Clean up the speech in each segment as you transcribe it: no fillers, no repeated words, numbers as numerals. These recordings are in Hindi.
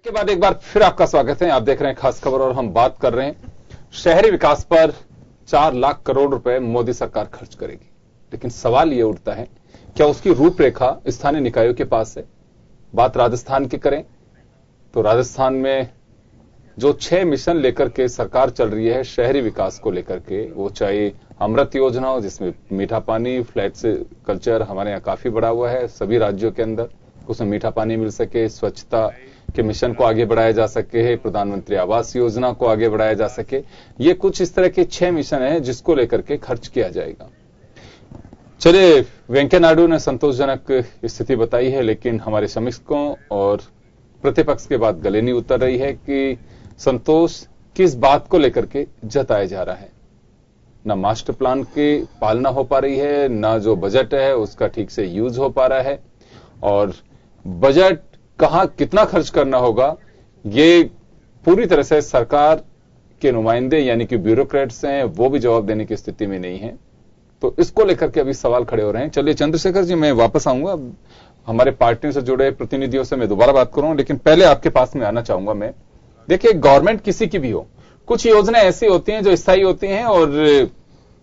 के बाद एक बार फिर आपका स्वागत है। आप देख रहे हैं खास खबर और हम बात कर रहे हैं शहरी विकास पर 4 लाख करोड़ रुपए मोदी सरकार खर्च करेगी। लेकिन सवाल यह उठता है, क्या उसकी रूपरेखा स्थानीय निकायों के पास है? बात राजस्थान की करें तो राजस्थान में जो 6 मिशन लेकर के सरकार चल रही है शहरी विकास को लेकर के, वो चाहे अमृत योजना हो जिसमें मीठा पानी फ्लैट से कल्चर हमारे यहाँ काफी बढ़ा हुआ है सभी राज्यों के अंदर, उसमें मीठा पानी मिल सके, स्वच्छता के मिशन को आगे बढ़ाया जा सके, प्रधानमंत्री आवास योजना को आगे बढ़ाया जा सके। ये कुछ इस तरह के 6 मिशन है जिसको लेकर के खर्च किया जाएगा। चलिए, वेंकैया नायडू ने संतोषजनक स्थिति बताई है, लेकिन हमारे समीक्षकों और प्रतिपक्ष के बाद गले नहीं उतर रही है कि संतोष किस बात को लेकर के जताया जा रहा है। ना मास्टर प्लान की पालना हो पा रही है, ना जो बजट है उसका ठीक से यूज हो पा रहा है, और बजट कहां कितना खर्च करना होगा ये पूरी तरह से सरकार के नुमाइंदे यानी कि ब्यूरोक्रेट्स हैं वो भी जवाब देने की स्थिति में नहीं है। तो इसको लेकर के अभी सवाल खड़े हो रहे हैं। चलिए चंद्रशेखर जी, मैं वापस आऊंगा, हमारे पार्टियों से जुड़े प्रतिनिधियों से मैं दोबारा बात करूंगा, लेकिन पहले आपके पास में आना चाहूंगा मैं। देखिए, गवर्नमेंट किसी की भी हो, कुछ योजनाएं ऐसी होती हैं जो स्थायी होती हैं और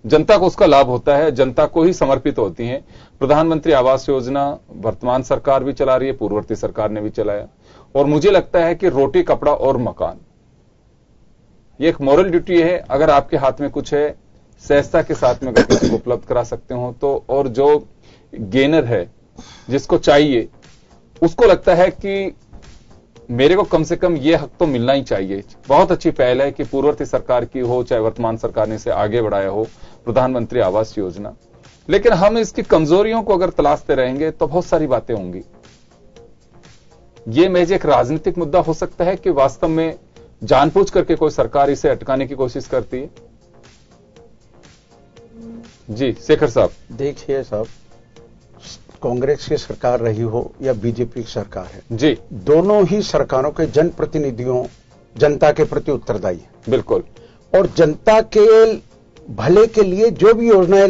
जनता को उसका लाभ होता है, जनता को ही समर्पित होती हैं। प्रधानमंत्री आवास योजना वर्तमान सरकार भी चला रही है, पूर्ववर्ती सरकार ने भी चलाया, और मुझे लगता है कि रोटी कपड़ा और मकान ये एक मॉरल ड्यूटी है। अगर आपके हाथ में कुछ है, सहजता के साथ में अगर किसी को उपलब्ध करा सकते हो तो, और जो गेनर है जिसको चाहिए उसको लगता है कि मेरे को कम से कम ये हक तो मिलना ही चाहिए। बहुत अच्छी पहल है कि पूर्ववर्ती सरकार की हो चाहे वर्तमान सरकार ने इसे आगे बढ़ाया हो, प्रधानमंत्री आवास योजना, लेकिन हम इसकी कमजोरियों को अगर तलाशते रहेंगे तो बहुत सारी बातें होंगी। ये महज एक राजनीतिक मुद्दा हो सकता है कि वास्तव में जानबूझ करके कोई सरकार इसे अटकाने की कोशिश करती है। जी शेखर साहब। देखिए साहब, कांग्रेस की सरकार रही हो या बीजेपी की सरकार है जी, दोनों ही सरकारों के जनप्रतिनिधियों जनता के प्रति उत्तरदायी है। बिल्कुल। और जनता के भले के लिए जो भी योजनाएं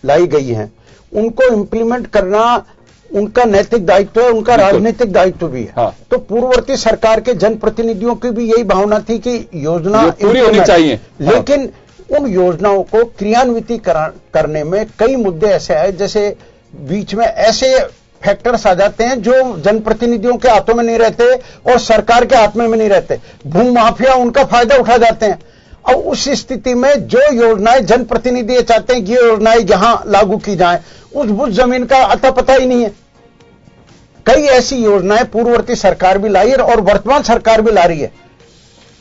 लाई गई हैं उनको इंप्लीमेंट करना उनका नैतिक दायित्व है, उनका राजनीतिक दायित्व भी है। हाँ। तो पूर्ववर्ती सरकार के जनप्रतिनिधियों की भी यही भावना थी कि योजना पूरी होनी चाहिए, लेकिन उन योजनाओं को क्रियान्वित करने में कई मुद्दे ऐसे आए, जैसे बीच में ऐसे फैक्टर्स आ जाते हैं जो जनप्रतिनिधियों के हाथों में नहीं रहते और सरकार के हाथ में नहीं रहते। भू माफिया उनका फायदा उठा जाते हैं। और उस स्थिति में जो योजनाएं जनप्रतिनिधि चाहते हैं कि ये योजनाएं यहां लागू की जाएं, उस जमीन का अता पता ही नहीं है। कई ऐसी योजनाएं पूर्ववर्ती सरकार भी लाई है और वर्तमान सरकार भी ला रही है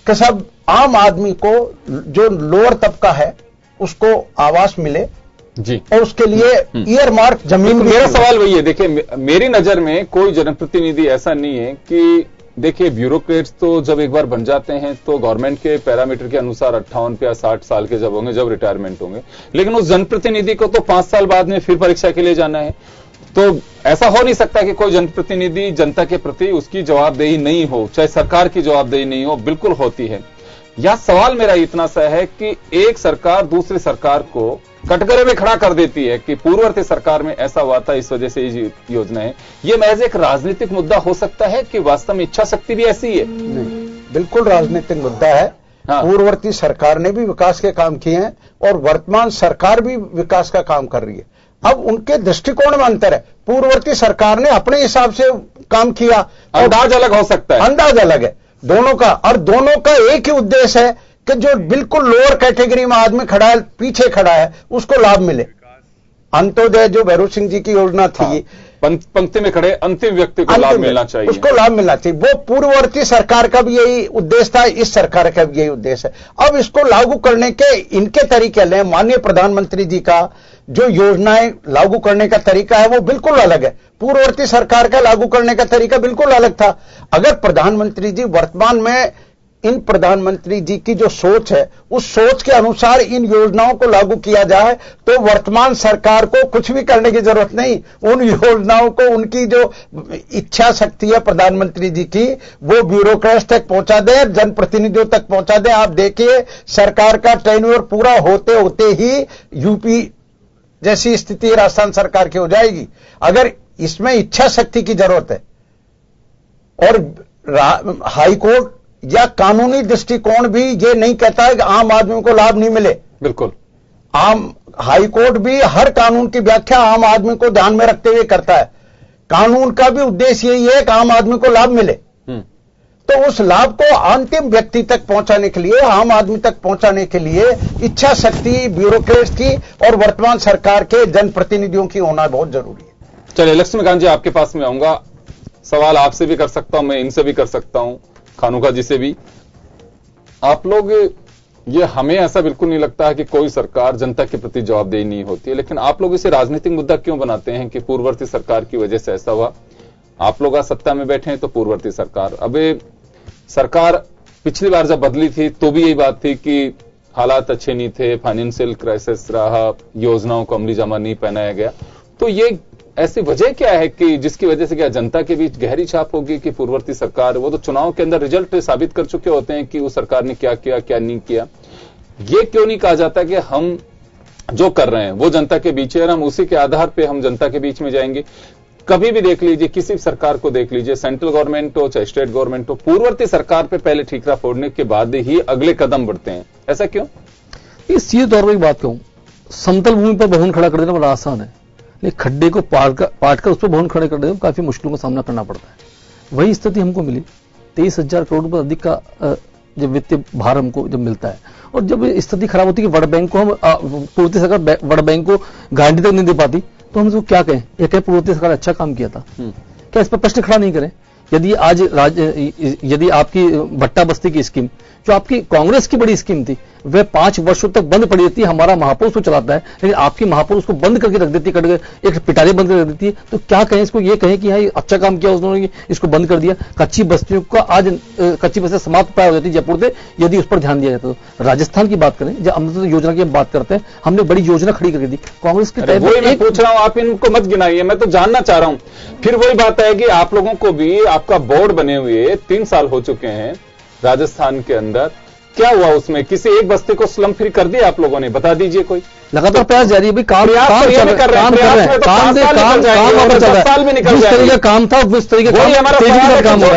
कि सब आम आदमी को जो लोअर तबका है उसको आवास मिले जी, और उसके लिए ईयर मार्क जमीन। मेरा सवाल वही है, देखिए मेरी नजर में कोई जनप्रतिनिधि ऐसा नहीं है कि, देखिए ब्यूरोक्रेट्स तो जब एक बार बन जाते हैं तो गवर्नमेंट के पैरामीटर के अनुसार 58 या 60 साल के जब होंगे, जब रिटायरमेंट होंगे, लेकिन उस जनप्रतिनिधि को तो 5 साल बाद में फिर परीक्षा के लिए जाना है। तो ऐसा हो नहीं सकता कि कोई जनप्रतिनिधि जनता के प्रति उसकी जवाबदेही नहीं हो, चाहे सरकार की जवाबदेही नहीं हो, बिल्कुल होती है। यह सवाल मेरा इतना सा है कि एक सरकार दूसरी सरकार को कटघरे में खड़ा कर देती है कि पूर्ववर्ती सरकार में ऐसा हुआ था, इस वजह से ये योजना है। यह महज एक राजनीतिक मुद्दा हो सकता है कि वास्तव में इच्छा शक्ति भी ऐसी है? नहीं, बिल्कुल राजनीतिक मुद्दा है। हाँ। पूर्ववर्ती सरकार ने भी विकास के काम किए हैं और वर्तमान सरकार भी विकास का काम कर रही है। अब उनके दृष्टिकोण में अंतर है। पूर्ववर्ती सरकार ने अपने हिसाब से काम किया, अंदाज अलग हो सकता है, अंदाज अलग है दोनों का, और दोनों का एक ही उद्देश्य है कि जो बिल्कुल लोअर कैटेगरी में आदमी खड़ा है, पीछे खड़ा है, उसको लाभ मिले। अंत्योदय जो भैरव सिंह जी की योजना थी, हाँ, पंक्ति में खड़े अंतिम व्यक्ति को लाभ मिलना चाहिए, उसको लाभ मिलना चाहिए। वो पूर्ववर्ती सरकार का भी यही उद्देश्य था, इस सरकार का भी यही उद्देश्य है। अब इसको लागू करने के इनके तरीके ले, माननीय प्रधानमंत्री जी का जो योजनाएं लागू करने का तरीका है वो बिल्कुल अलग है। पूर्ववर्ती सरकार का लागू करने का तरीका बिल्कुल अलग था। अगर प्रधानमंत्री जी वर्तमान में इन प्रधानमंत्री जी की जो सोच है उस सोच के अनुसार इन योजनाओं को लागू किया जाए तो वर्तमान सरकार को कुछ भी करने की जरूरत नहीं। उन योजनाओं को उनकी जो इच्छा शक्ति है प्रधानमंत्री जी की वो ब्यूरोक्रेट्स तक पहुंचा दें, जनप्रतिनिधियों तक पहुंचा दें। आप देखिए सरकार का टेन्योर पूरा होते होते ही यूपी जैसी स्थिति राजस्थान सरकार की हो जाएगी। अगर इसमें इच्छा शक्ति की जरूरत है और हाई कोर्ट या कानूनी दृष्टिकोण भी ये नहीं कहता है कि आम आदमी को लाभ नहीं मिले। बिल्कुल, आम हाई कोर्ट भी हर कानून की व्याख्या आम आदमी को ध्यान में रखते हुए करता है। कानून का भी उद्देश्य यही है कि आम आदमी को लाभ मिले। तो उस लाभ को अंतिम व्यक्ति तक पहुंचाने के लिए, आम आदमी तक पहुंचाने के लिए इच्छा शक्ति ब्यूरोक्रेट्स की और वर्तमान सरकार के जनप्रतिनिधियों की होना बहुत जरूरी है। चलिए लक्ष्मीकांत जी, आपके पास में आऊंगा। सवाल आपसे भी कर सकता हूं, मैं इनसे भी कर सकता हूं, खानुका जी से भी। आप लोग, ये हमें ऐसा बिल्कुल नहीं लगता है कि कोई सरकार जनता के प्रति जवाबदेही नहीं होती है, लेकिन आप लोग इसे राजनीतिक मुद्दा क्यों बनाते हैं कि पूर्ववर्ती सरकार की वजह से ऐसा हुआ? आप लोग आज सत्ता में बैठे हैं तो पूर्ववर्ती सरकार, अब सरकार पिछली बार जब बदली थी तो भी यही बात थी कि हालात अच्छे नहीं थे, फाइनेंशियल क्राइसिस रहा, योजनाओं को अमली जामा नहीं पहनाया गया। तो ये ऐसी वजह क्या है कि जिसकी वजह से क्या जनता के बीच गहरी छाप होगी कि पूर्ववर्ती सरकार, वो तो चुनाव के अंदर रिजल्ट साबित कर चुके होते हैं कि उस सरकार ने क्या किया क्या नहीं किया। ये क्यों नहीं कहा जाता कि हम जो कर रहे हैं वो जनता के बीच है और हम उसी के आधार पर हम जनता के बीच में जाएंगे? कभी भी देख लीजिए, किसी भी सरकार को देख लीजिए, सेंट्रल गवर्नमेंट हो चाहे स्टेट गवर्नमेंट हो, पूर्ववर्ती सरकार पे पहले ठीकरा फोड़ने के बाद ही अगले कदम बढ़ते हैं। ऐसा क्यों? इस सीधे तौर पर एक बात कहूं, समतल भूमि पर भवन खड़ा कर देना बड़ा आसान है, लेकिन खड्डे को पाट कर उस पर भवन खड़े कर देना काफी मुश्किलों का सामना करना पड़ता है। वही स्थिति हमको मिली। 23,000 करोड़ रुपए अधिक का जब वित्तीय भार हमको जब मिलता है और जब स्थिति खराब होती है कि वर्ल्ड बैंक को हम पूर्ववर्ती सरकार वर्ल्ड बैंक को गारंटी तक नहीं दे पाती, तो हम इसको क्या कहें? ये कहें पूर्ववर्ती सरकार अच्छा काम किया था, क्या इस पर प्रश्न खड़ा नहीं करें? यदि आपकी भट्टा बस्ती की स्कीम, जो आपकी कांग्रेस की बड़ी स्कीम थी, वह 5 वर्षों तक बंद पड़ी रहती है, हमारा महापौर उसको चलाता है, लेकिन आपकी महापौर उसको बंद करके रख देती है, एक पिटारी बंद करके रख देती है, तो क्या कहें इसको? ये कहें कि हाँ अच्छा काम किया उसने, इसको बंद कर दिया। कच्ची बस्तियों का आज कच्ची बस्तियां समाप्त प्राय हो जाती जयपुर से यदि उस पर ध्यान दिया जाता। तो राजस्थान की बात करें, जब अमृत योजना की बात करते हैं, हमने बड़ी योजना खड़ी करके दी कांग्रेस के तहत। वही मैं पूछ रहा हूं, आप इनको मत गिनाइए, मैं तो जानना चाह रहा हूं। फिर वही बात है कि आप लोगों को भी आपका बोर्ड बने हुए 3 साल हो चुके हैं राजस्थान के अंदर, क्या हुआ उसमें? किसी एक बस्ती को स्लम फ्री कर दिया आप लोगों ने? बता दीजिए कोई। लगातार प्रयास जारी है, काम चल रहा है, साल भी निकल जाएंगे, जिस तरीके का काम था उस तरीके का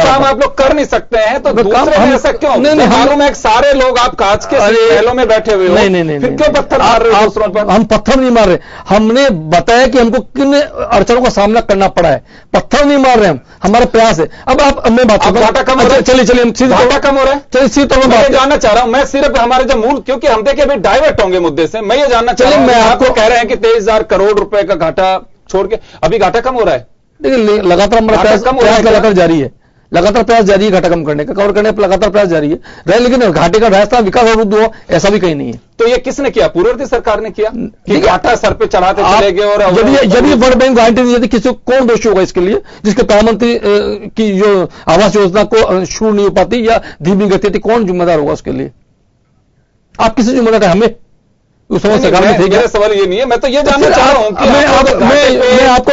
काम आप लोग कर नहीं सकते हैं, तो दूसरे में ऐसा क्यों? मालूम है सारे लोग आप कांच के महलों में बैठे हुए हो, नहीं, फिर क्यों पत्थर मार रहे हो दूसरों पर? हम पत्थर नहीं मार रहे, हमने बताया कि हमको किन अड़चनों का सामना करना पड़ा है, पत्थर नहीं मार रहे हम, हमारा प्रयास है। अब आप मैं बात घाटा कम हो रहा है, चलिए हम सीधे घाटा कम हो रहा है, चलिए सीधे तौर पर जानना चाह रहा हूं मैं सिर्फ हमारे जो मूल, क्योंकि हम देखिए अभी डाइवर्ट होंगे मुद्दे से, मैं ये जानना चाह रहा हूं। मैं आपको कह रहे हैं कि 23,000 करोड़ रुपए का घाटा छोड़ के अभी घाटा कम हो रहा है। देखिए लगातार हमारा प्रयास लगातार जारी है, लगातार प्रयास जारी है घाटा कम करने का, कवर करने का लगातार प्रयास जारी है, लेकिन घाटे का रास्ता विकास अवरुद्ध हो ऐसा भी कहीं नहीं है। तो ये किसने किया? पूर्ववर्ती सरकार ने किया कि घाटा सर पे चढ़ाते चले गए? और यदि वर्ल्ड बैंक गारंटी नहीं देती, किसी को कौन दोषी होगा इसके लिए, जिसके प्रधानमंत्री की जो आवास योजना को शुरू नहीं हो पाती या धीमी गति थी, कौन जिम्मेदार होगा उसके लिए? आप किसी जिम्मेदार है? हमें उस समय सरकार में थे। मेरा सवाल ये नहीं है, मैं तो ये जानना चाह रहा हूं कि मैं आपको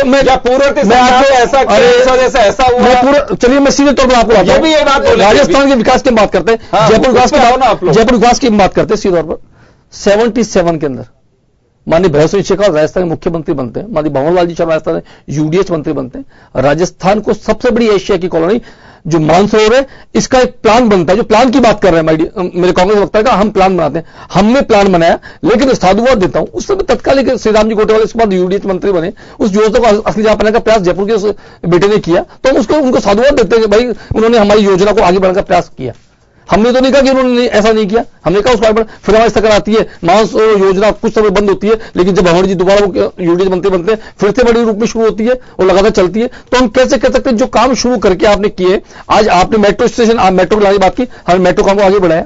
ऐसा हुआ। चलिए मैं सीधे तौर पर आपको ये भी ये बात बोले, राजस्थान के विकास की बात करते हैं, जयपुर विकास की बात करते हैं सीधे तौर पर। 77 के अंदर माननीय भैरव सिंह शेखावत राजस्थान के मुख्यमंत्री बनते हैं, माननीय भंवरलाल जी शर्मा राजस्थान यूडीएच मंत्री बनते हैं। राजस्थान को सबसे बड़ी एशिया की कॉलोनी जो मानसरोवर है, इसका एक प्लान बनता है, जो प्लान की बात कर रहे हैं मेरे कांग्रेस वक्ता का, हम प्लान बनाते हैं, हमने प्लान बनाया, लेकिन साधुवाद देता हूं उस समय तत्कालीन श्री राम जी गोटेवाल इसके बाद यूडीएच मंत्री बने, उस योजना को असली जहां बनाने का प्रयास जयपुर के बेटे ने किया, तो हम उनको साधुवाद देते हैं कि भाई उन्होंने हमारी योजना को आगे बढ़ाने का प्रयास किया। हमने तो नहीं कहा कि उन्होंने ऐसा नहीं किया, हमने कहा उसको फिर हमारी सरकार आती है, मांस योजना कुछ समय बंद होती है, लेकिन जब भंवर जी दोबारा यूडीएच मंत्री बनते हैं, फिर से बड़े रूप में शुरू होती है और लगातार चलती है। तो हम कैसे कह सकते हैं जो काम शुरू करके आपने किए, आज आपने मेट्रो स्टेशन, आप मेट्रो लाने की बात की, हमने मेट्रो काम को आगे बढ़ाया,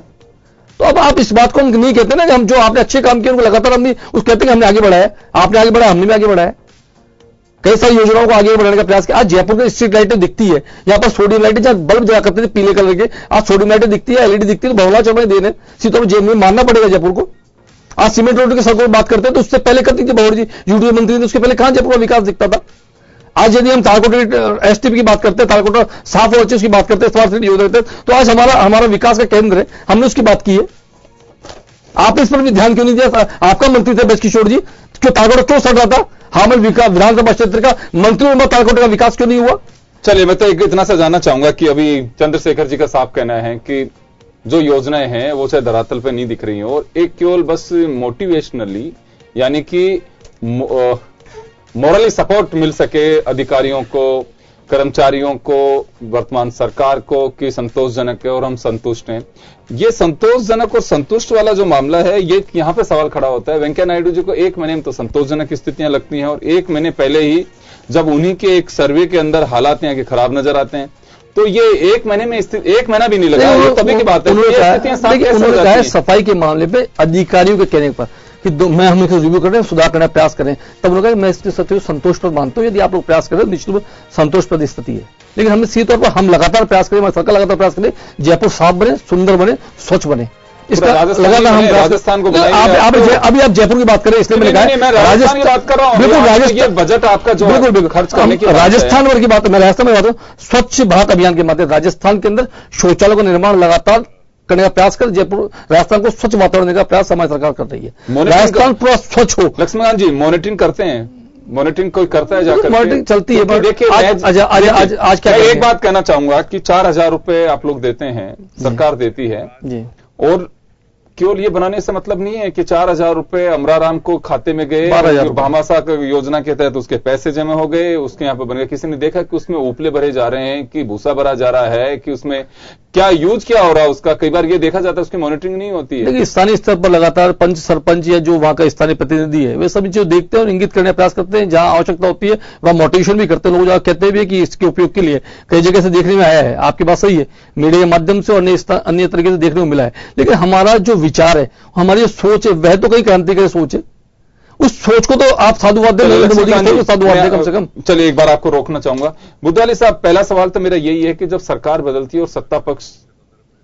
तो अब आप इस बात को हम नहीं कहते ना कि हम जो आपने अच्छे काम किए उनको लगातार हम उस कहते हैं कि हमने आगे बढ़ाया, आपने आगे बढ़ाया, हमने भी आगे बढ़ाया, कई सारी योजनाओं को आगे बढ़ाने का प्रयास किया। आज जयपुर में स्ट्रीट लाइटें दिखती है, यहां पर सोडियम लाइटें जहां बल्ब जला करते थे पीले कलर के, आज सोडियम लाइटें दिखती है, एलईडी दिखती है, तो भंवरलाल शर्मा दे दें सीधे जेब में मानना पड़ेगा जयपुर को। आज सीमेंट रोड की सड़कों की बात करते हैं तो उससे पहले करती थी भंवर जी यूडीए मंत्री ने, उसके पहले कहां जयपुर का विकास दिखता था। आज यदि हम तालकोट एसटीपी की बात करते हैं, तालकोट साफ हो उसकी बात करते हैं, स्मार्ट सिटी योजना करते हैं, तो आज हमारा विकास का केंद्र है, हमने उसकी बात की है। आपने इस पर भी ध्यान क्यों नहीं दिया? आपका मंत्री थे बृजकिशोर जी, क्यों तालकोट क्यों सड़ रहा था? हामिल विधानसभा क्षेत्र का मंत्री तालकोट का विकास क्यों नहीं हुआ? चलिए, मैं तो एक इतना सा जानना चाहूंगा कि अभी चंद्रशेखर जी का साफ कहना है कि जो योजनाएं हैं वो चाहे धरातल पे नहीं दिख रही हैं और एक केवल बस मोटिवेशनली, यानी कि मोरली सपोर्ट मिल सके अधिकारियों को, कर्मचारियों को, वर्तमान सरकार को कि संतोषजनक है और हम संतुष्ट हैं। ये संतोषजनक और संतुष्ट वाला जो मामला है, ये यहां पे सवाल खड़ा होता है। वेंकैया नायडू जी को 1 महीने में तो संतोषजनक स्थितियां लगती हैं और 1 महीने पहले ही जब उन्हीं के एक सर्वे के अंदर हालात यहाँ के खराब नजर आते हैं, तो ये 1 महीने में 1 महीना भी नहीं लगा। ये तभी की बात है। उन्होंने कहा सफाई के मामले पे अधिकारियों के कहने पर कि मैं हम रिव्यू कर रहे हैं, सुधार करने का प्रयास करें, तब उन्होंने कहा मैं इसकी सत्य संतोषप्रद मानता हूं। यदि आप लोग प्रयास करें निश्चित रूप संतोषप्रद स्थिति है, लेकिन हमें सीधे तौर पर हम लगातार प्रयास करें, हमारी सरकार लगातार प्रयास करें, जयपुर साफ बने, सुंदर बने, स्वच्छ बने। इसका लगातार हम राजस्थान को अभी आप जयपुर की बात करें, इसलिए मैंने कहा राजस्थान की बात कर रहा हूं। बिल्कुल राजस्थान बजट आपका जो बिल्कुल खर्च करने की राजस्थान की बात, मैं राजस्थान में बात करूं, स्वच्छ भारत अभियान के माध्यम राजस्थान के अंदर शौचालयों का निर्माण लगातार करने का प्रयास कर जयपुर राजस्थान को स्वच्छ वातावरण देने का प्रयास हमारी सरकार कर रही है। राजस्थान पूरा स्वच्छ हो। लक्ष्मणकांत जी, मॉनिटरिंग करते हैं? मॉनिटरिंग कोई करता है जाकर? मॉनिटरिंग चलती है। देखिए, आज क्या एक बात कहना चाहूंगा कि 4000 रुपए आप लोग देते हैं, सरकार देती है जी, और केवल ये बनाने से मतलब नहीं है कि 4000 रुपए अमराराम को खाते में गए, भामाशाह योजना के तहत उसके पैसे जमा हो गए, उसके यहाँ पे बन गए। किसी ने देखा कि उसमें उपले भरे जा रहे हैं, कि भूसा भरा जा रहा है, कि उसमें क्या यूज क्या हो रहा है उसका? कई बार ये देखा जाता है, उसकी मॉनिटरिंग नहीं होती है। देखिए, स्थानीय स्तर पर लगातार पंच, सरपंच या जो वहां का स्थानीय प्रतिनिधि है, वे सभी जो देखते हैं और इंगित करने का प्रयास करते हैं। जहां आवश्यकता होती है वहां मोटिवेशन भी करते हैं। लोग कहते भी है कि इसके उपयोग के लिए कई जगह से देखने में आया है। आपकी बात सही है, मीडिया के माध्यम से और अन्य तरीके से देखने को मिला है। लेकिन हमारा जो विचार है, हमारी जो सोच है, वह तो कई क्रांतिकारी सोच है। उस सोच को तो आप साधुवाद दें, नरेंद्र मोदी को साधुवाद दें कम से कम। चलिए, एक बार आपको रोकना चाहूंगा। बुद्धाली साहब, पहला सवाल तो मेरा यही है कि जब सरकार बदलती है और सत्ता पक्ष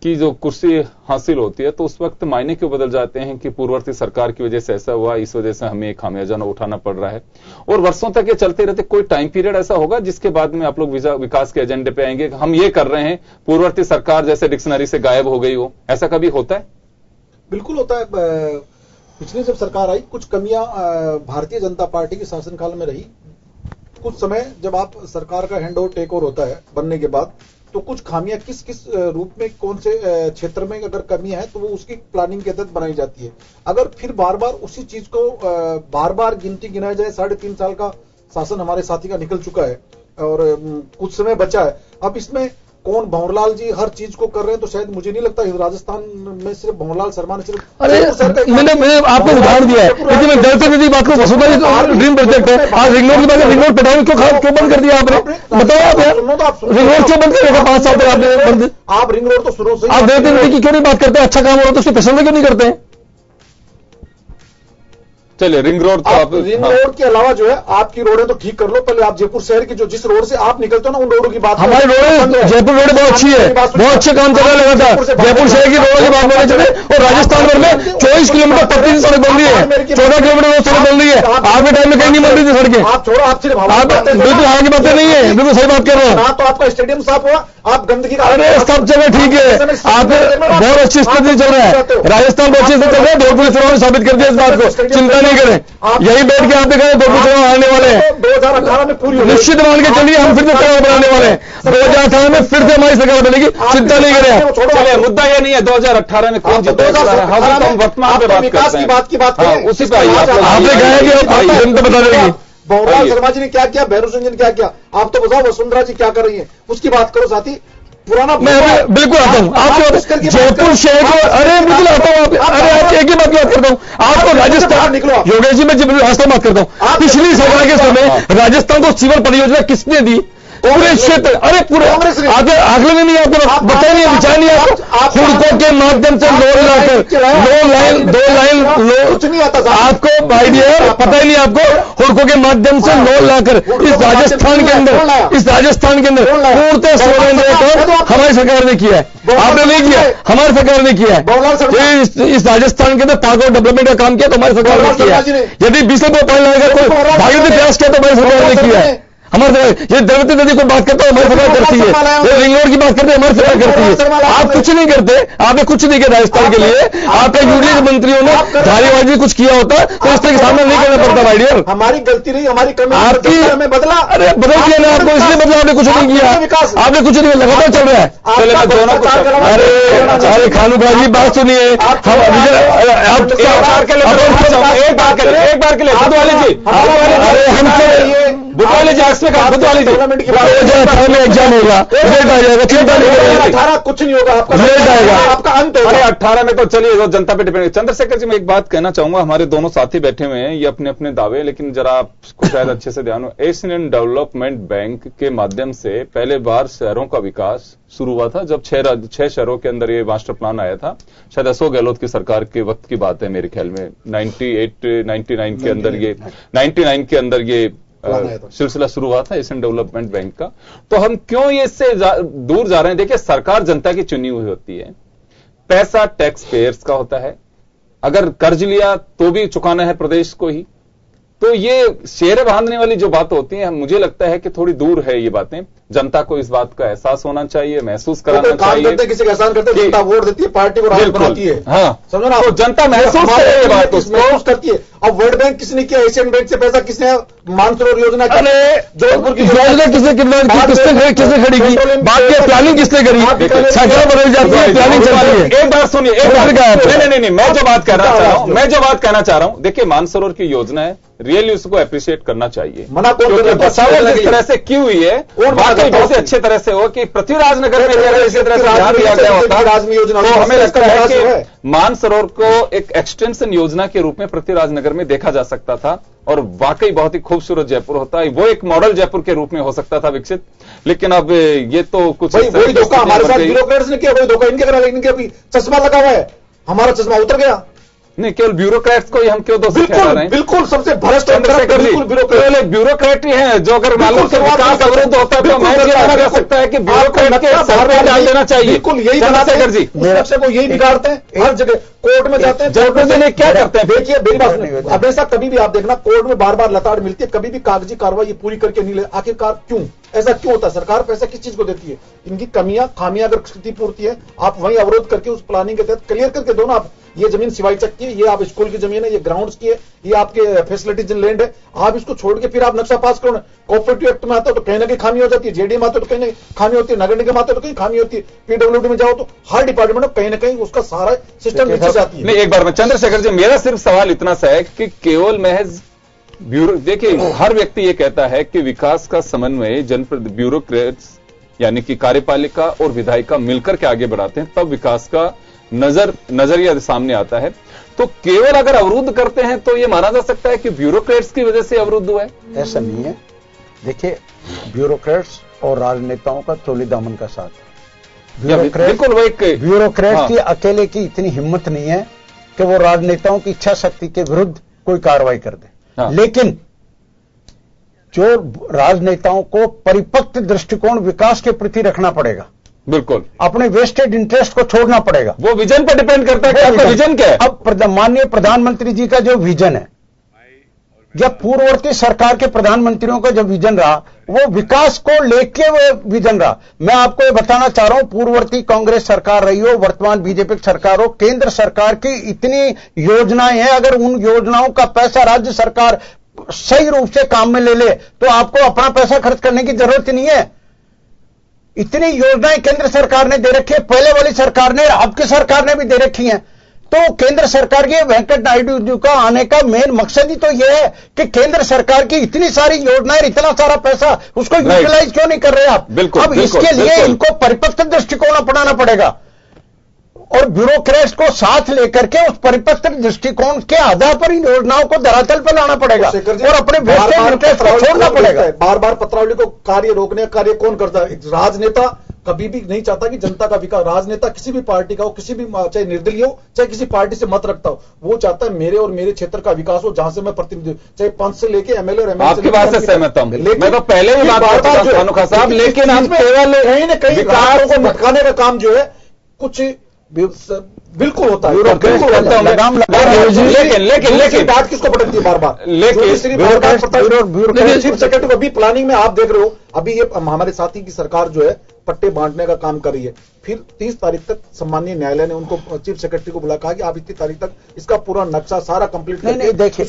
की जो कुर्सी हासिल होती है, तो उस वक्त मायने क्यों बदल जाते हैं कि पूर्ववर्ती सरकार की वजह से ऐसा हुआ, इस वजह से हमें खामियाजा उठाना पड़ रहा है, और वर्षों तक ये चलते रहते। कोई टाइम पीरियड ऐसा होगा जिसके बाद में आप लोग विकास के एजेंडे पे आएंगे, हम ये कर रहे हैं, पूर्ववर्ती सरकार जैसे डिक्शनरी से गायब हो गई हो? ऐसा कभी होता है? बिल्कुल होता है। पिछली जब सरकार आई, कुछ कमियां भारतीय जनता पार्टी के शासनकाल में रही। कुछ समय जब आप सरकार का हैंड ओवर टेक ओवर होता है बनने के बाद, तो कुछ खामियां किस किस रूप में, कौन से क्षेत्र में अगर कमियां हैं तो वो उसकी प्लानिंग के तहत बनाई जाती है। अगर फिर बार बार उसी चीज को बार बार गिनाया जाए, 3.5 साल का शासन हमारे साथी का निकल चुका है और कुछ समय बचा है। अब इसमें कौन, भंवरलाल जी हर चीज को कर रहे हैं, तो शायद मुझे नहीं लगता राजस्थान में सिर्फ भंवरलाल शर्मा ने सिर्फ। अरे मैंने आपको उदाहरण दिया है, लेकिन मैं डरते नहीं बात को वसुधा ड्रीम प्रोजेक्ट है। आज रिंग रोड की बात, रिंग रोड पटाओ क्यों बंद कर दिया आपने? बताओ आप यार, रिंग रोड क्यों बंद करेगा? 5 साल तक आपने बंद। आप रिंग रोड तो शुरू से आप देते नहीं की क्यों नहीं बात करते? अच्छा काम हो रहा तो उसकी प्रशंसा क्यों नहीं करते हैं? चलिए, रिंग रोड तो आप रिंग रोड के अलावा जो है आपकी रोडें तो ठीक कर लो। पहले आप जयपुर शहर की जो जिस रोड से आप निकलते हो ना, उन रोडों की बात। हमारी रोडें, जयपुर रोड बहुत अच्छी है, बहुत अच्छे काम चल रहा था। जयपुर शहर की रोडों की बात होने चले, और राजस्थान भर में 24 किलोमीटर प्रतिदिन सड़क बन रही है, 14 किलोमीटर सड़क बन रही है। आपके टाइम में कहीं नहीं बन रही थी सड़कें। आप छोड़ो, आप सिर्फ बिल्कुल हवा की बातें नहीं है, बिल्कुल सही बात कर रहे हैं। तो आपका स्टेडियम साफ हुआ, आप गंदगी का, अरे सब जगह ठीक है, आप बहुत अच्छी स्थिति चल रहा है। राजस्थान बहुत अच्छी स्थिति चल रहा है। भोजपुर चुनाव ने साबित कर दिया इस बात को, चिंता नहीं करें। यही बैठ के आपने कहा 2018 आने वाले हैं, 2018 में पूरी निश्चित मान के चलिए, हम फिर से सरकार बनाने वाले हैं। 2018 में फिर से हमारी सरकार बनेगी, चिंता नहीं करें आप। चलिए, मुद्दा ये नहीं है 2018 में कौन जीता है, हम वर्तमान में बात करते हैं, बात की बात करें। उसी पर आपने कहा है कि जनता बता देगी भंवरलाल शर्मा जी ने क्या किया, भैरव सिंह जी ने क्या किया, आप तो बताओ। वसुंधरा जी क्या कर रही है, उसकी बात करो साथी। पुराना मैं बिल्कुल आता हूँ आपको जयपुर शहर को। अरे बिल्कुल आता हूँ। अरे आप एक ही बात की बात करता हूँ आपको। राजस्थान निकलो योगेश जी, मैं राजस्थान बात करता हूँ। पिछली सरकार के समय राजस्थान को सिविल परियोजना किसने दी? पूरे क्षेत्र, अरे पूरे आगे आगले में नहीं, आपको बताया नहीं, विचार नहीं आपको। हुड़कों के माध्यम से लोन लाकर, दो लाइन कुछ नहीं आता आपको आइडिया पता ही नहीं आपको। हुड़कों के माध्यम से लोन लाकर इस राजस्थान के अंदर पूर्णतः सोलर इंडिया हमारी सरकार ने किया है। आपने नहीं किया, हमारी सरकार ने किया है। इस राजस्थान के अंदर पार्क और डेवलपमेंट का काम किया तो हमारी सरकार ने किया है। यदि बिजली को पानी लगाकर कोई भागीरथी प्रयास किया तो हमारी सरकार ने किया है। हमारे ये द्रौपदी नदी को बात करते हैं हमारी सरकार करती है, ये रिंग रोड की बात करते हैं हमारी सरकार करती है। आप कुछ नहीं करते, आपने कुछ नहीं किया राजस्थान के लिए, आपके यूडीए के मंत्रियों ने धारीवाजी कुछ किया होता तो इस तरह का सामना नहीं करना पड़ता भाई डियर। हमारी गलती नहीं, हमारी कमी आपकी हमें बदला। अरे बदल दिया ना आपको, इसलिए बदला, आपने कुछ नहीं किया, आपने कुछ नहीं, लगातार चल रहा है। अरे खानू भाई बात सुनिए, एक बार के लिए बुधवाली जी, अरे हमसे बुधवाली जी इसमें कहा, बुधवाली जी एग्जाम होगा, रिजल्ट आ जाएगा, चिंता नहीं करेंगे, 18 कुछ नहीं होगा, आपका रिजल्ट आएगा, आपका अंत होगा। अरे 18 में तो चलिए वो जनता पे डिपेंड। चंद्रशेखर जी मैं एक बात कहना चाहूंगा, हमारे दोनों साथी बैठे हुए हैं, ये अपने अपने दावे, लेकिन जरा आपको शायद अच्छे से ध्यान हो, एशियन डेवलपमेंट बैंक के माध्यम से पहले बार शहरों का विकास शुरू हुआ था, जब 6 शहरों के अंदर ये मास्टर प्लान आया था। शायद अशोक गहलोत की सरकार के वक्त की बात है मेरे ख्याल में, 99 के अंदर ये 99 के अंदर ये सिलसिला शुरू हुआ था एशियन डेवलपमेंट बैंक का। तो हम क्यों ये इससे दूर जा रहे हैं? देखिए सरकार जनता की चुनी हुई होती है, पैसा टैक्स पेयर्स का होता है, अगर कर्ज लिया तो भी चुकाना है प्रदेश को ही। तो ये शेर बांधने वाली जो बात होती है, मुझे लगता है कि थोड़ी दूर है ये बातें। जनता को इस बात का एहसास होना चाहिए, महसूस कराना चाहिए। किसी का एहसान करते, जनता वोट देती है, पार्टी को राज बनाती है। हाँ समझो ना, तो जनता महसूस करे ये बात, महसूस करती है। अब वर्ल्ड बैंक किसने किया? एशियन बैंक से पैसा किसने? मानसरोवर योजना जोधपुर की योजना किसने खड़ी की? बात की प्लानिंग किसने करी? सरकार बदल जाती है, प्लानिंग चलती है। एक बार सुनिए, एक बार नहीं, मैं जो बात कहना चाह रहा हूं, देखिए मानसरोवर की योजना है, रियली उसको अप्रिशिएट करना चाहिए। मना बसावट जिस तरह से की हुई है वाकई बहुत अच्छे तरह से हो कि पृथ्वीराज नगर में अगर इसी तरह से ध्यान दिया गया होता तो हमें लगता है कि मानसरोवर को एक एक्सटेंशन योजना के रूप में पृथ्वीराज नगर में देखा जा सकता था और वाकई बहुत ही खूबसूरत जयपुर होता है, वो एक मॉडल जयपुर के रूप में हो सकता था विकसित। लेकिन अब ये तो कुछ वही धोखा हमारे साथ ब्यूरोक्रेट्स ने किया, वही धोखा इनके करा, इनके अभी चश्मा लगा हुआ है, हमारा चश्मा उतर गया। नहीं, केवल ब्यूरोक्रेट्स को ही हम क्यों दोष ठहरा रहे हैं? बिल्कुल सबसे भ्रष्ट ब्यूरोक्रेट ही हैं जो अगर मालूम से विकास अवरुद्ध होता है तो मैं ये माना जा सकता है कि ब्यूरोक्रेट के सर पे डाल देना चाहिए। बिल्कुल यही चंद्रशेखर जी पक्ष को यही बिगाड़ते हैं, हर जगह कोर्ट में जाते हैं, जयपुर क्या करते हैं? देखिए मेरी बात, हमेशा कभी भी आप देखना कोर्ट में बार बार लताड़ मिलती है, कभी भी कागजी कार्रवाई पूरी करके नहीं ले। आखिरकार क्यों ऐसा क्यों होता है? सरकार पैसा किस चीज को देती है? इनकी कमियां खामियां अगर क्षतिपूर्ति है, आप वहीं अवरोध करके उस प्लानिंग के तहत क्लियर करके दो ना। आप ये जमीन सिवाई चक की है, ये आप स्कूल की जमीन है, ये ग्राउंड्स की है, ये आपके फैसिलिटीज लैंड है, आप इसको छोड़ के फिर आप नक्शा पास करो। कोऑपरेटिव एक्ट में आता है तो कहीं ना कहीं खामी हो जाती है, जेडीए में आता है तो कहीं ना कहीं खामी होती है, नगर निगम आता है तो कहीं खामी होती है, पीडब्ल्यूडी में जाओ तो हर डिपार्टमेंट में कहीं ना कहीं उसका सारा सिस्टम नीचे जाती है। नहीं, एक बार में चंद्रशेखर जी मेरा सिर्फ सवाल इतना सा है कि केवल महज देखिए हर व्यक्ति ये कहता है कि विकास का समन्वय ब्यूरोक्रेट्स यानी कि कार्यपालिका और विधायिका मिलकर के आगे बढ़ाते हैं, तब विकास का नजरिया सामने आता है। तो केवल अगर अवरुद्ध करते हैं तो ये माना जा सकता है कि ब्यूरोक्रेट्स की वजह से अवरुद्ध हुआ है? ऐसा नहीं है। देखिए ब्यूरोक्रेट्स और राजनेताओं का चोली दामन का साथ है। बिल्कुल वो एक ब्यूरोक्रेट की अकेले की इतनी हिम्मत नहीं है कि वो राजनेताओं की इच्छा शक्ति के विरुद्ध कोई कार्रवाई कर दे। लेकिन जो राजनेताओं को परिपक्व दृष्टिकोण विकास के प्रति रखना पड़ेगा, बिल्कुल अपने वेस्टेड इंटरेस्ट को छोड़ना पड़ेगा। वो विजन पर डिपेंड करता है कि आपका विजन क्या है। अब माननीय प्रधानमंत्री जी का जो विजन है, जब पूर्ववर्ती सरकार के प्रधानमंत्रियों का जो विजन रहा, वो विकास को लेके वो विजन रहा। मैं आपको ये बताना चाह रहा हूं, पूर्ववर्ती कांग्रेस सरकार रही हो, वर्तमान बीजेपी की सरकार हो, केंद्र सरकार की इतनी योजनाएं हैं, अगर उन योजनाओं का पैसा राज्य सरकार सही रूप से काम में ले ले तो आपको अपना पैसा खर्च करने की जरूरत नहीं है। इतनी योजनाएं केंद्र सरकार ने दे रखी है, पहले वाली सरकार ने, आपकी सरकार ने भी दे रखी हैं। तो केंद्र सरकार के वेंकट नायडू जी का आने का मेन मकसद ही तो यह है कि केंद्र सरकार की इतनी सारी योजनाएं, इतना सारा पैसा, उसको यूटिलाइज क्यों नहीं कर रहे आप? अब इसके लिए इनको परिपक्व दृष्टिकोण अपनाना पड़ेगा और ब्यूरोक्रेट्स को साथ लेकर के उस परिपक्व दृष्टिकोण के आधार पर इन योजनाओं को धरातल पर लाना पड़ेगा और अपने वेस्टेड इंटरेस्ट को छोड़ना पड़ेगा। बार बार पत्रावली को कार्य रोकने का कार्य कौन करता है? राजनेता कभी भी नहीं चाहता कि जनता का विकास, राजनेता किसी भी पार्टी का हो, किसी भी चाहे निर्दलीय हो, चाहे किसी पार्टी से मत रखता हो, वो चाहता है मेरे और मेरे क्षेत्र का विकास हो, जहां से मैं प्रतिनिधि, चाहे पंच से लेके एमएलए और एमएलए। आपकी बात से सहमत हूं, मैं तो पहले ही बात करता हूं साहब, लेकिन हम केवल कहीं ना कहीं विकास को भटकाने का काम जो है कुछ बिल्कुल होता है, लेकिन बात किसको भटकती है बार बार, लेकिन चीफ सेक्रेटरी अभी प्लानिंग में आप देख रहे हो, अभी ये हमारे साथी की सरकार जो है पट्टे बांटने का काम कर रही है, फिर 30 तारीख तक सम्मानीय न्यायालय ने उनको चीफ सेक्रेटरी को बुला, कहा कि आप इतनी तारीख तक इसका पूरा नक्शा सारा कंप्लीट नहीं देखिए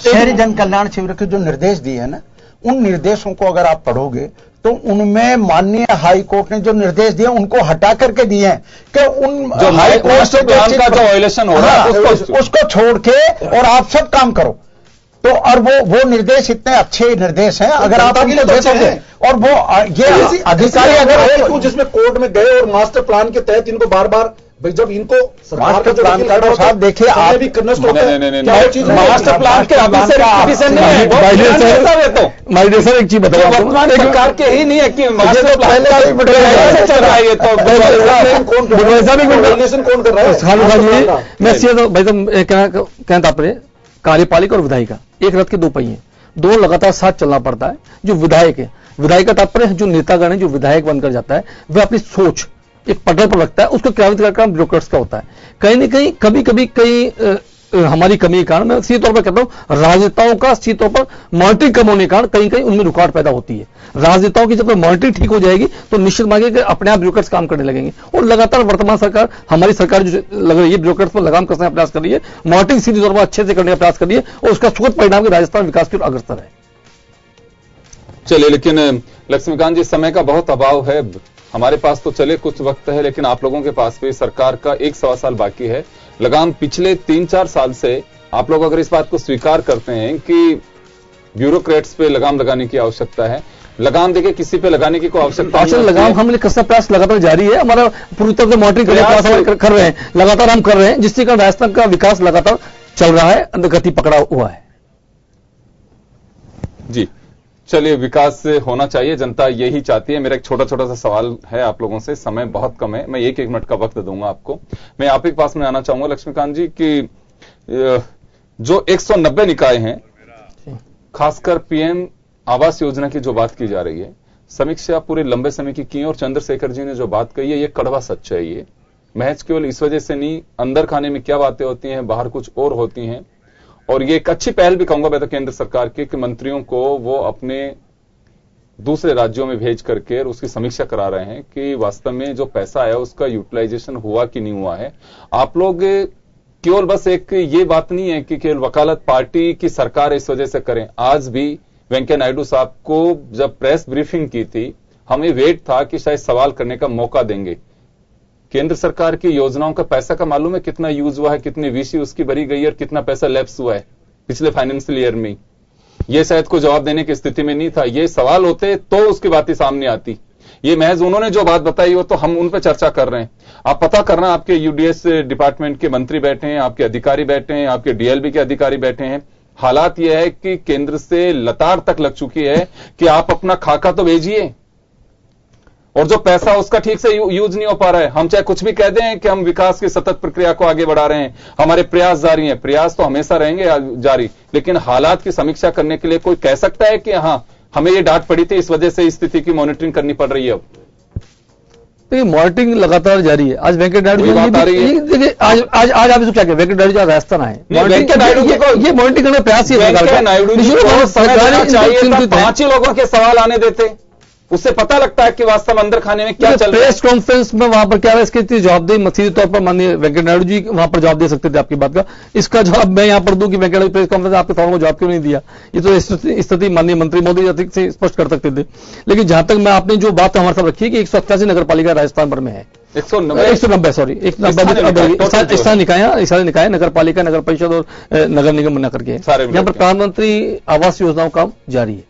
शहरी जन कल्याण शिविर के जो निर्देश दिए हैं ना, उन निर्देशों को अगर आप पढ़ोगे तो उनमें माननीय हाई कोर्ट ने जो निर्देश दिए उनको हटा करके दिए हैं कि उन जो हाई कोर्ट से प्लान का जो वायलेशन हो रहा है उसको छोड़ के और आप सब काम करो। तो और वो निर्देश इतने अच्छे निर्देश हैं, अगर आप उनको देखोगे और वो ये अधिकारी अगर जिसमें कोर्ट में गए और मास्टर प्लान के तहत इनको बार बार भाई, जब इनको सरकार का प्लान का साहब देखिए आप भी कन्नस्ट होते हैं, मास्टर प्लान के ऑफिसर नहीं है, माई डियर सर एक चीज बताओ, वर्तमान सरकार के ही नहीं है कि मास्टर प्लान चल रहा है, ये तो कौन कर रहा है? मैं सीधा भाई तो कहना तात्पर्य कार्यपालिका और विधायिका एक रथ के दो पहिए, दोनों लगातार साथ चलना पड़ता है। जो विधायक है, विधायक का तात्पर्य है जो नेतागण है, जो विधायक बनकर जाता है वह अपनी सोच एक पटल पर रखता है, उसको क्रियान्वित करने का काम ब्यूरोक्रेट्स का होता है। कहीं न कहीं कभी कहीं हमारी कमी के कारण, मैं सीधे तौर पर कहता हूं राजनेताओं का सीधे तौर पर मॉनिटरिंग कम होने के कारण कहीं कहीं उनमें रुकावट पैदा होती है। राजनेताओं की जब मॉनिटरिंग ठीक हो जाएगी तो निश्चित मांगे कि अपने आप ब्यूरोक्रेट्स काम करने लगेंगे। और लगातार वर्तमान सरकार, हमारी सरकार जो लग रही है ब्यूरोक्रेट्स पर लगाम कसने का प्रयास कर रही है, मॉनिटरिंग सीधे तौर पर अच्छे से करने का प्रयास कर रही है और उसका सुखद परिणाम की राजस्थान विकास की ओर अग्रसर है। चलिए, लेकिन लक्ष्मीकांत जी समय का बहुत अभाव है हमारे पास, तो चले कुछ वक्त है, लेकिन आप लोगों के पास भी सरकार का 1-1.25 साल बाकी है। लगाम पिछले 3-4 साल से आप लोग अगर इस बात को स्वीकार करते हैं कि ब्यूरोक्रेट्स पे लगाम लगाने की आवश्यकता है, लगाम देखिए किसी पे लगाने की कोई आवश्यकता नहीं। लगाम हमने कसना प्रयास लगातार जारी है, हमारा पूरी तरह से मॉनिटरिंग कर रहे हैं, लगातार हम कर रहे हैं, जिससे कारण राजस्थान का विकास लगातार चल रहा है, गति पकड़ा हुआ है। जी चलिए, विकास होना चाहिए, जनता यही चाहती है। मेरा एक छोटा छोटा सा सवाल है आप लोगों से, समय बहुत कम है, मैं 1-1 मिनट का वक्त दूंगा आपको। मैं आप ही के पास में आना चाहूंगा लक्ष्मीकांत जी कि जो 190 निकाय हैं, खासकर पीएम आवास योजना की जो बात की जा रही है, समीक्षा पूरे लंबे समय की और चंद्रशेखर जी ने जो बात कही है, ये कड़वा सच है। ये महज केवल इस वजह से नहीं, अंदर खाने में क्या बातें होती हैं, बाहर कुछ और होती हैं। और ये एक अच्छी पहल भी कहूंगा मैं तो केंद्र सरकार की कि मंत्रियों को वो अपने दूसरे राज्यों में भेज करके उसकी समीक्षा करा रहे हैं कि वास्तव में जो पैसा आया उसका यूटिलाइजेशन हुआ कि नहीं हुआ है। आप लोग केवल बस एक ये बात नहीं है कि केवल वकालत पार्टी की सरकार इस वजह से करें। आज भी वेंकैया नायडू साहब को जब प्रेस ब्रीफिंग की थी, हमें वेट था कि शायद सवाल करने का मौका देंगे। केंद्र सरकार की योजनाओं का पैसा का मालूम है कितना यूज हुआ है, कितनी वीसी उसकी भरी गई है और कितना पैसा लैप्स हुआ है पिछले फाइनेंशियल ईयर में। ये शायद को जवाब देने की स्थिति में नहीं था। ये सवाल होते तो उसकी बातें सामने आती। ये महज उन्होंने जो बात बताई हो तो हम उन पर चर्चा कर रहे हैं। आप पता करना, आपके यूडीएस डिपार्टमेंट के मंत्री बैठे हैं, आपके अधिकारी बैठे हैं, आपके डीएलबी के अधिकारी बैठे हैं। हालात यह है कि केंद्र से लताड़ तक लग चुकी है कि आप अपना खाका तो भेजिए और जो पैसा उसका ठीक से यूज नहीं हो पा रहा है। हम चाहे कुछ भी कह दें कि हम विकास की सतत प्रक्रिया को आगे बढ़ा रहे हैं, हमारे प्रयास जारी हैं, प्रयास तो हमेशा रहेंगे जारी, लेकिन हालात की समीक्षा करने के लिए कोई कह सकता है कि हाँ हमें ये डांट पड़ी थी, इस वजह से स्थिति की मॉनिटरिंग करनी पड़ रही है। अब देखिए मॉनिटरिंग लगातार जारी है। आज वेंकैया नायडू जी बात आ रही है। देखिए आज आप इसको क्या कहें, वेंकैया नायडू जी राजस्थान आए, वेंकैया नायडू ये मॉनिटरिंग करने का प्रयास ही वेंकैया नायडू जी को समय देना चाहिए था, 5 ही लोगों के सवाल आने देते, उससे पता लगता है कि वास्तव में अंदर खाने में क्या चल रहा है। प्रेस कॉन्फ्रेंस में वहां पर क्या है, इसकी जवाबदेही सीधे तौर पर माननीय वेंकैया नायडू जी वहां पर जवाब दे सकते थे आपकी बात का। इसका जवाब मैं यहां पर दूं कि वेंकैया नायडू प्रेस कॉन्फ्रेंस आपके सवालों को जवाब क्यों नहीं दिया, ये तो स्थिति माननीय मंत्री मोदी जी से स्पष्ट कर सकते थे। लेकिन जहां तक मैं आपने जो बात हमारे साथ रखी है कि 188 नगर पालिका राजस्थान भर में है, 190 सॉरी, स्थानीय निकाय नगर पालिका, नगर परिषद और नगर निगम बना करके यहां पर प्रधानमंत्री आवास योजनाओं का जारी है।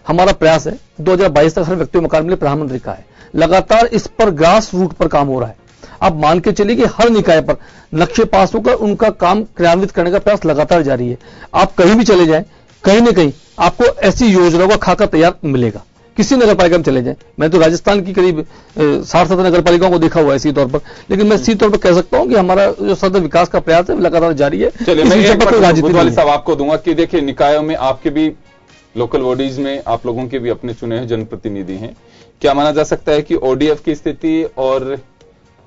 हमारा प्रयास है 2022 तक हर व्यक्ति को मकान मिले, प्रधानमंत्री का है। लगातार इस पर ग्रास रूट पर काम हो रहा है। आप मान के चलिए कि हर निकाय पर नक्शे पास होकर उनका काम क्रियान्वित करने का प्रयास लगातार जारी है। आप कहीं भी चले जाएं, कहीं न कहीं आपको ऐसी योजनाओं का खाका तैयार मिलेगा। किसी नगर पालिका में चले जाएं, मैं तो राजस्थान की करीब 60-70 नगर पालिकाओं को देखा हुआ है सीधे तौर पर, लेकिन मैं सीधे तौर पर कह सकता हूं कि हमारा जो सतत विकास का प्रयास है लगातार जारी है। चलिए मैं एक साहब आपको दूंगा कि देखिए निकायों में आपके भी लोकल बॉडीज में आप लोगों के भी अपने चुने हुए जनप्रतिनिधि हैं। क्या माना जा सकता है कि ओडीएफ की स्थिति और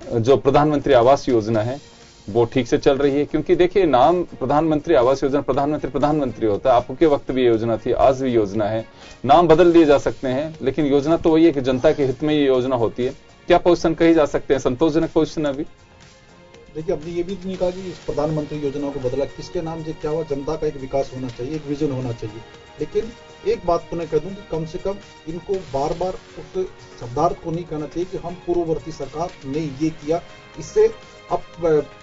जो प्रधानमंत्री आवास योजना है वो ठीक से चल रही है? क्योंकि देखिए, नाम प्रधानमंत्री आवास योजना, प्रधानमंत्री होता है। आपके वक्त भी ये योजना थी, आज भी योजना है, नाम बदल दिए जा सकते हैं, लेकिन योजना तो वही है कि जनता के हित में ये योजना होती है। क्या पोजीशन कही जा सकते हैं, संतोषजनक पोजीशन अभी? देखिए, अपने ये भी नहीं कहा कि इस प्रधानमंत्री योजना को बदला, किसके नाम से क्या हुआ, जनता का एक विकास होना चाहिए, एक विजन होना चाहिए। लेकिन एक बात तो मैं कह दूं कि कम से कम इनको बार बार उस शब्दार्थ को नहीं कहना चाहिए कि हम पूर्ववर्ती सरकार ने ये किया। इससे अब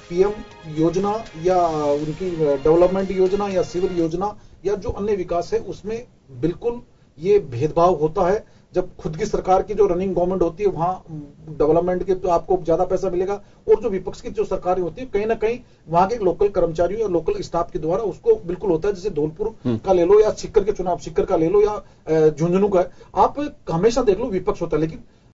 पीएम योजना या उनकी डेवलपमेंट योजना या सिविल योजना या जो अन्य विकास है उसमें बिल्कुल ये भेदभाव होता है। जब खुद की सरकार की जो रनिंग गवर्नमेंट होती है वहां डेवलपमेंट के तो आपको ज्यादा पैसा मिलेगा, और जो विपक्ष की जो सरकारें होती है कहीं ना कहीं वहां के लोकल कर्मचारियों या लोकल स्टाफ के द्वारा उसको बिल्कुल होता है। जैसे धौलपुर का ले लो या सीकर के चुनाव, सीकर का ले लो या झुंझुनू का, आप हमेशा देख लो विपक्ष होता है, लेकिन